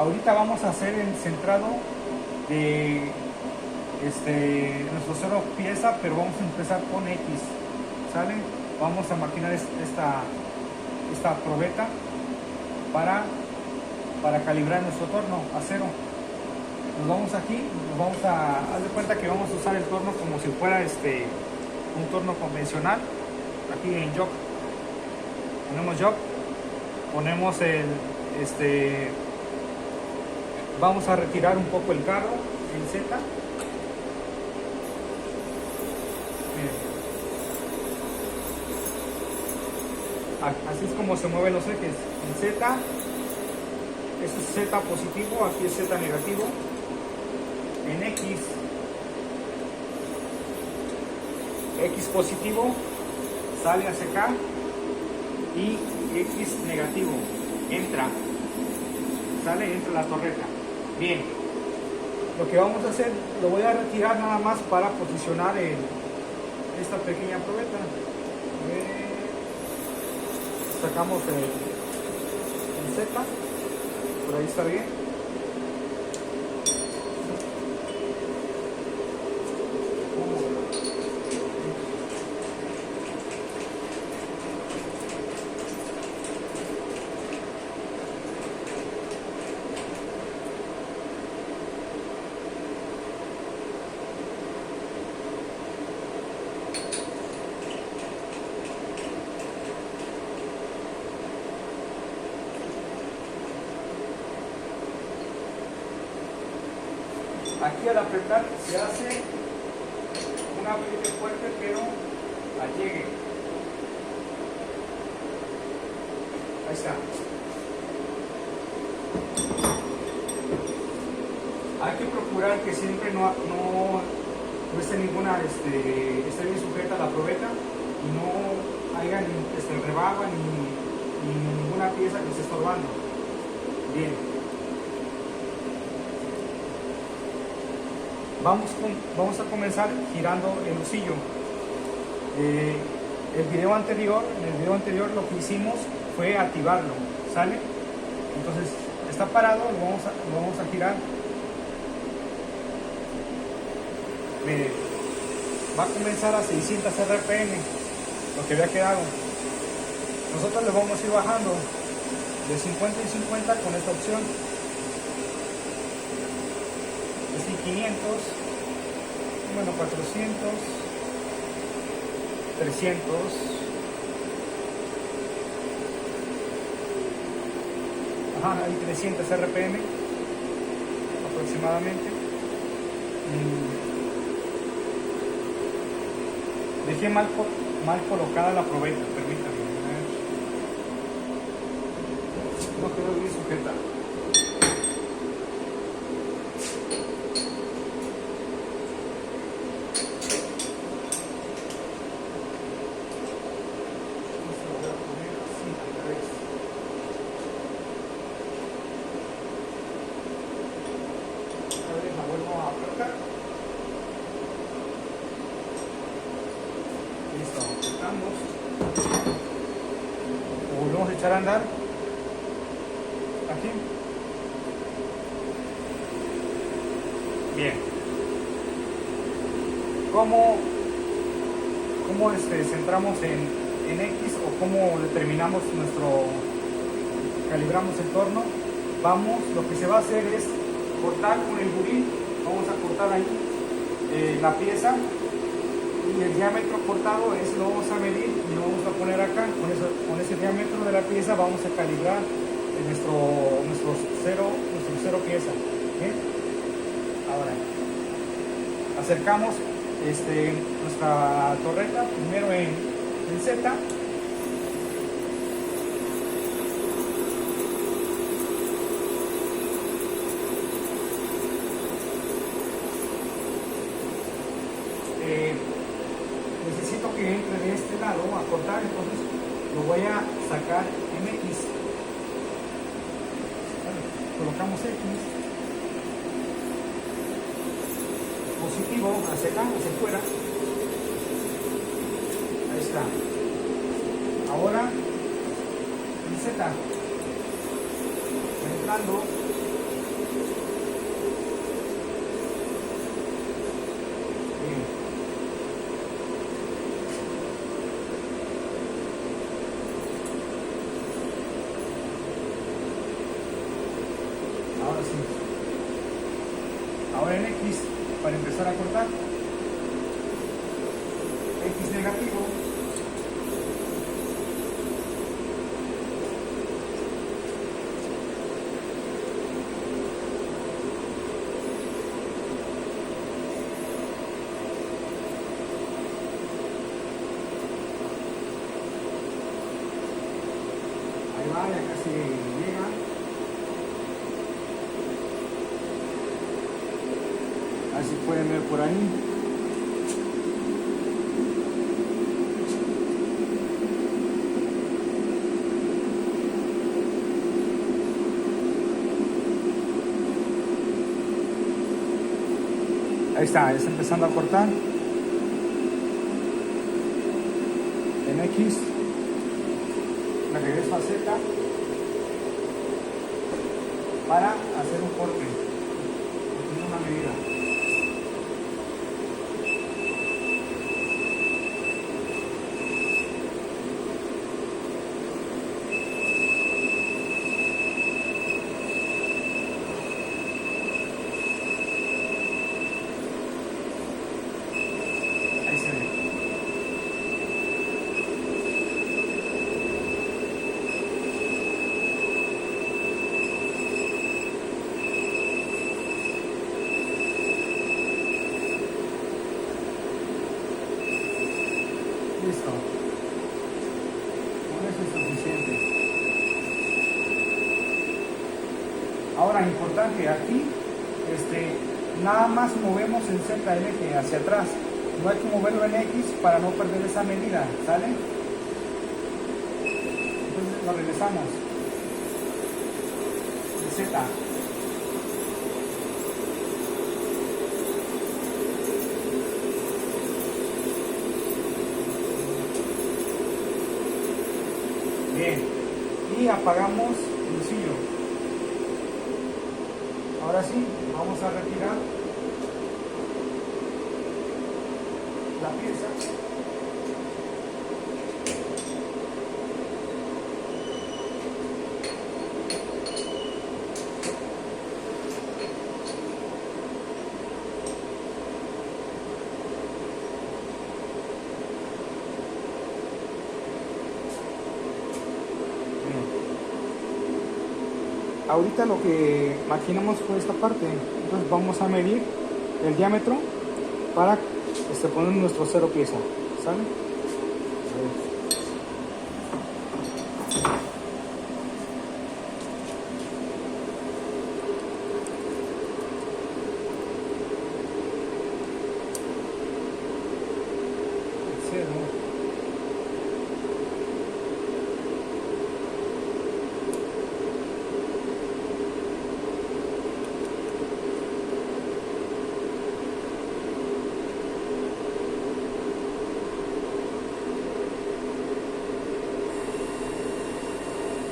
Ahorita vamos a hacer el centrado de nuestro cero pieza, pero vamos a empezar con X, ¿sale? Vamos a maquinar esta probeta para calibrar nuestro torno a cero. Nos vamos aquí, haz de cuenta que vamos a usar el torno como si fuera un torno convencional. Aquí en jog, ponemos jog, ponemos vamos a retirar un poco el carro en Z. Así es como se mueven los ejes en Z. Este es Z positivo, aquí es Z negativo. En X positivo sale hacia acá y X negativo entra la torreta. Bien, lo que vamos a hacer, lo voy a retirar nada más para posicionar esta pequeña probeta. Sacamos el Z, por ahí está bien. Aquí al apretar se hace un apriete fuerte, pero allegue. Ahí está. Hay que procurar que siempre no esté ninguna, esté bien sujeta la probeta y no haya ni rebaba ni ninguna pieza que esté estorbando. Bien. Vamos a comenzar girando el husillo. En el video anterior lo que hicimos fue activarlo, ¿sale? Entonces está parado, lo vamos a girar. Mire, va a comenzar a 600 RPM, lo que había quedado. Nosotros le vamos a ir bajando de 50 y 50 con esta opción. 500, bueno, 400, 300, hay 300 RPM aproximadamente. Dejé mal colocada la probeta, permítanme. No quedó bien sujeta. Volvemos a echar a andar aquí. Bien. ¿Cómo centramos en X o cómo determinamos calibramos el torno? Lo que se va a hacer es cortar con el buril. Vamos a cortar ahí la pieza. Y el diámetro cortado lo vamos a medir y lo vamos a poner acá. Con ese diámetro de la pieza vamos a calibrar nuestro cero pieza. ¿Bien? Ahora acercamos nuestra torreta primero en Z. Necesito que entre de este lado a cortar, entonces lo voy a sacar en X. Colocamos X positivo hacia acá, hacia afuera. Ahí está. Ahora en Z, entrando Ahora en X, para empezar a cortar, X negativo, ahí va, ya casi llega. Así pueden ver por ahí. Ahí está empezando a cortar. En X, me regreso a Z para hacer un corte, obtener una medida. Ahí se ve. Listo. Con eso es suficiente. Ahora, importante, aquí nada más movemos el Z el eje hacia atrás. No hay que moverlo en X para no perder esa medida, ¿sale? Entonces lo regresamos. El Z. Bien. Y apagamos el bolsillo. Ahora sí, vamos a retirar la pieza. Ahorita lo que maquinamos fue esta parte, entonces vamos a medir el diámetro para poner nuestro cero pieza, ¿sale? El cero.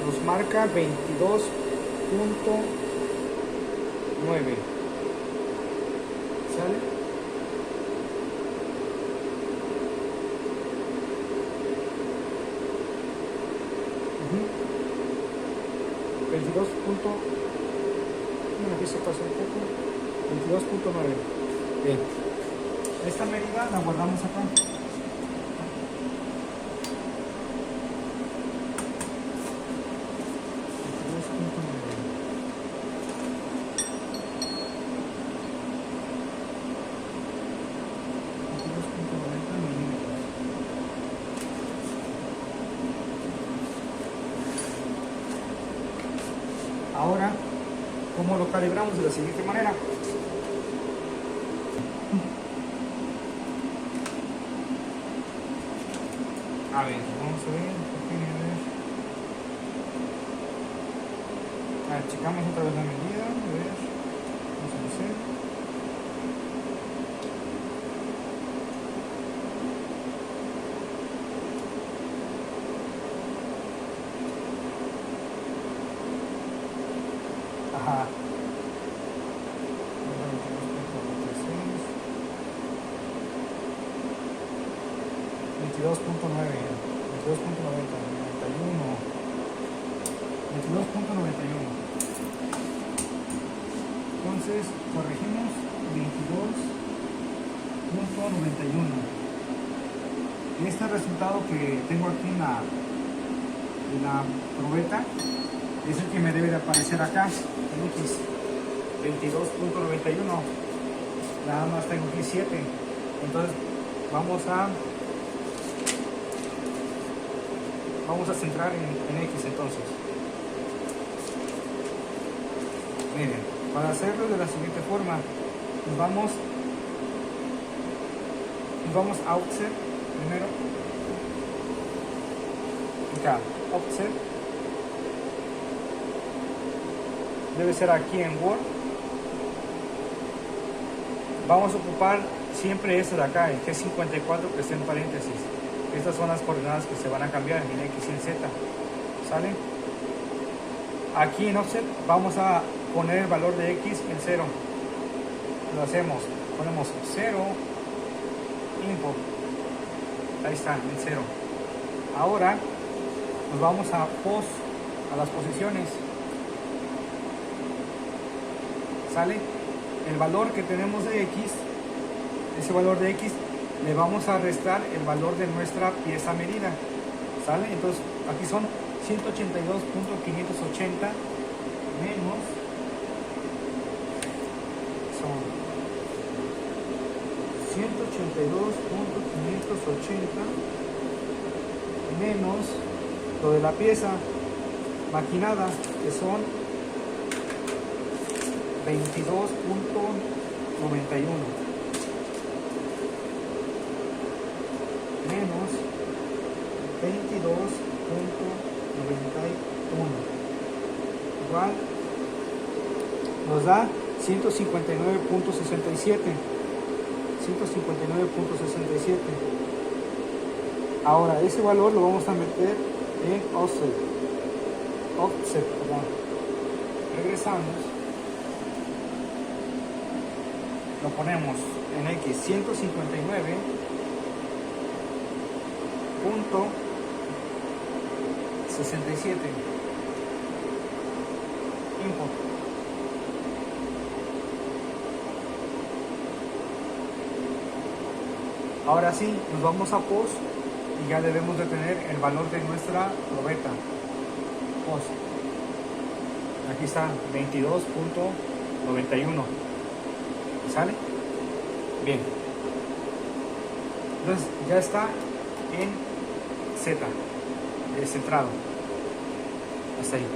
Nos marca 22.9. ¿Sale? Aquí se pasó un poco. 22.9. Bien. Esta medida la guardamos acá. Ahora, ¿cómo lo calibramos? De la siguiente manera. A ver, vamos a ver. A ver, checamos otra vez la medida. A ver, vamos a hacer. Ajá. 22.9, 22.90, 22.91. Entonces corregimos 22.91. Este resultado que tengo aquí en la probeta es el que me debe de aparecer acá en X, 22.91. Nada más tengo aquí 7. Entonces vamos a centrar en X. Entonces miren, para hacerlo de la siguiente forma, nos vamos a offset primero. Acá, offset debe ser aquí en Word. Vamos a ocupar siempre este de acá, el G54 que está en paréntesis. Estas son las coordenadas que se van a cambiar en X y en Z. ¿Sale? Aquí en offset vamos a poner el valor de X en 0. Lo hacemos, ponemos 0, input. Ahí está, en 0. Ahora nos vamos a post, a las posiciones. ¿Sale? El valor que tenemos de X, ese valor de X, le vamos a restar el valor de nuestra pieza medida. ¿Sale? Entonces aquí son 182.580 menos, son 182.580 menos lo de la pieza maquinada, que son 22.91 menos 22.91 igual nos da 159.67. Ahora ese valor lo vamos a meter en offset, perdón. Regresamos, lo ponemos en X, 159.67. Input. Ahora sí, nos vamos a post y ya debemos de tener el valor de nuestra probeta. Post. Aquí está, 22.91. ¿Sale? Bien. Entonces ya está en Z, centrado. Hasta ahí.